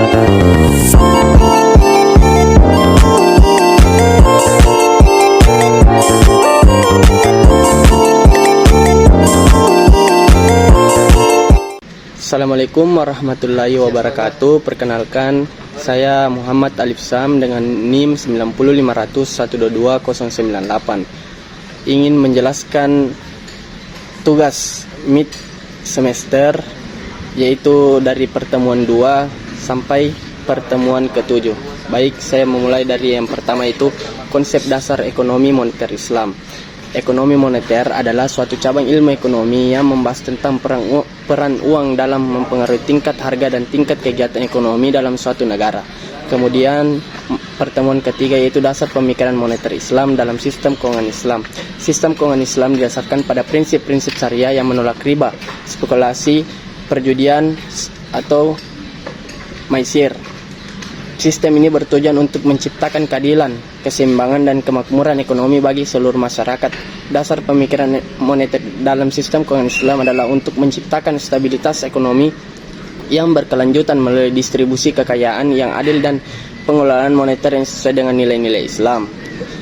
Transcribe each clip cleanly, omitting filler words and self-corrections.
Assalamualaikum warahmatullahi wabarakatuh. Perkenalkan, saya Muhammad Alif Sam dengan NIM 90500122098. Ingin menjelaskan tugas mid semester, yaitu dari pertemuan 2 sampai pertemuan ke-7. Baik, saya memulai dari yang pertama, itu konsep dasar ekonomi moneter Islam. Ekonomi moneter adalah suatu cabang ilmu ekonomi yang membahas tentang peran uang dalam mempengaruhi tingkat harga dan tingkat kegiatan ekonomi dalam suatu negara. Kemudian pertemuan ketiga, yaitu dasar pemikiran moneter Islam dalam sistem keuangan Islam. Sistem keuangan Islam didasarkan pada prinsip-prinsip syariah yang menolak riba, spekulasi, perjudian, atau maisir. Sistem ini bertujuan untuk menciptakan keadilan, keseimbangan, dan kemakmuran ekonomi bagi seluruh masyarakat. Dasar pemikiran moneter dalam sistem keuangan Islam adalah untuk menciptakan stabilitas ekonomi yang berkelanjutan melalui distribusi kekayaan yang adil dan pengelolaan moneter yang sesuai dengan nilai-nilai Islam.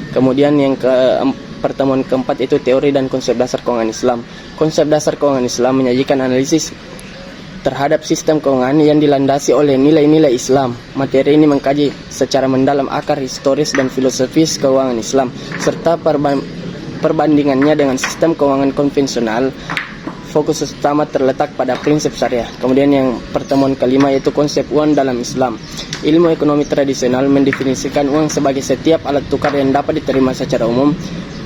Kemudian pertemuan keempat, itu teori dan konsep dasar keuangan Islam. Konsep dasar keuangan Islam menyajikan analisis terhadap sistem keuangan yang dilandasi oleh nilai-nilai Islam. Materi ini mengkaji secara mendalam akar historis dan filosofis keuangan Islam, serta perbandingannya dengan sistem keuangan konvensional. Fokus utama terletak pada prinsip syariah. Kemudian yang pertemuan kelima, yaitu konsep uang dalam Islam. Ilmu ekonomi tradisional mendefinisikan uang sebagai setiap alat tukar yang dapat diterima secara umum.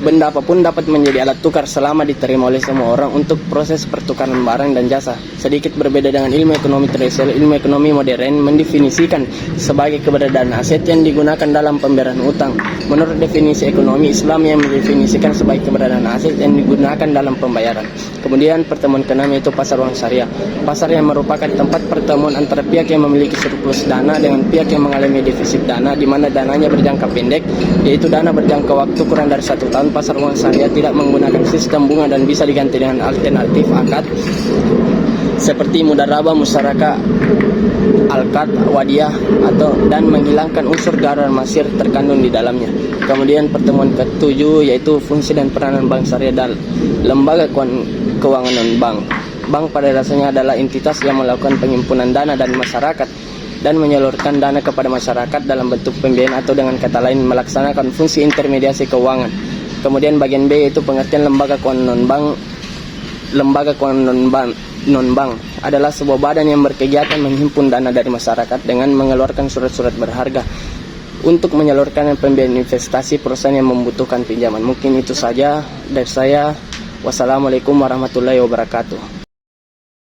Benda apapun dapat menjadi alat tukar selama diterima oleh semua orang untuk proses pertukaran barang dan jasa. Sedikit berbeda dengan ilmu ekonomi tradisional, ilmu ekonomi modern mendefinisikan sebagai keberadaan aset yang digunakan dalam pembayaran utang. Menurut definisi ekonomi Islam, yang mendefinisikan sebagai keberadaan aset yang digunakan dalam pembayaran. Kemudian pertemuan keenam, yaitu pasar uang syariah. Pasar yang merupakan tempat pertemuan antara pihak yang memiliki surplus dana dengan pihak yang mengalami defisit dana, di mana dananya berjangka pendek, yaitu dana berjangka waktu kurang dari 1 tahun. Pasar uang syariah tidak menggunakan sistem bunga dan bisa diganti dengan alternatif akad seperti mudarabah, musyarakah, alqad, wadiyah, dan menghilangkan unsur gharar masir terkandung di dalamnya. Kemudian pertemuan ke-7, yaitu fungsi dan peranan bank syariah dan lembaga keuangan non-bank. Bank pada dasarnya adalah entitas yang melakukan penghimpunan dana dari masyarakat dan menyalurkan dana kepada masyarakat dalam bentuk pembiayaan, atau dengan kata lain melaksanakan fungsi intermediasi keuangan. Kemudian bagian B, yaitu pengertian lembaga keuangan non-bank. Lembaga keuangan non-bank adalah sebuah badan yang berkegiatan menghimpun dana dari masyarakat dengan mengeluarkan surat-surat berharga untuk menyalurkan pembiayaan investasi perusahaan yang membutuhkan pinjaman. Mungkin itu saja dari saya. Wassalamualaikum warahmatullahi wabarakatuh.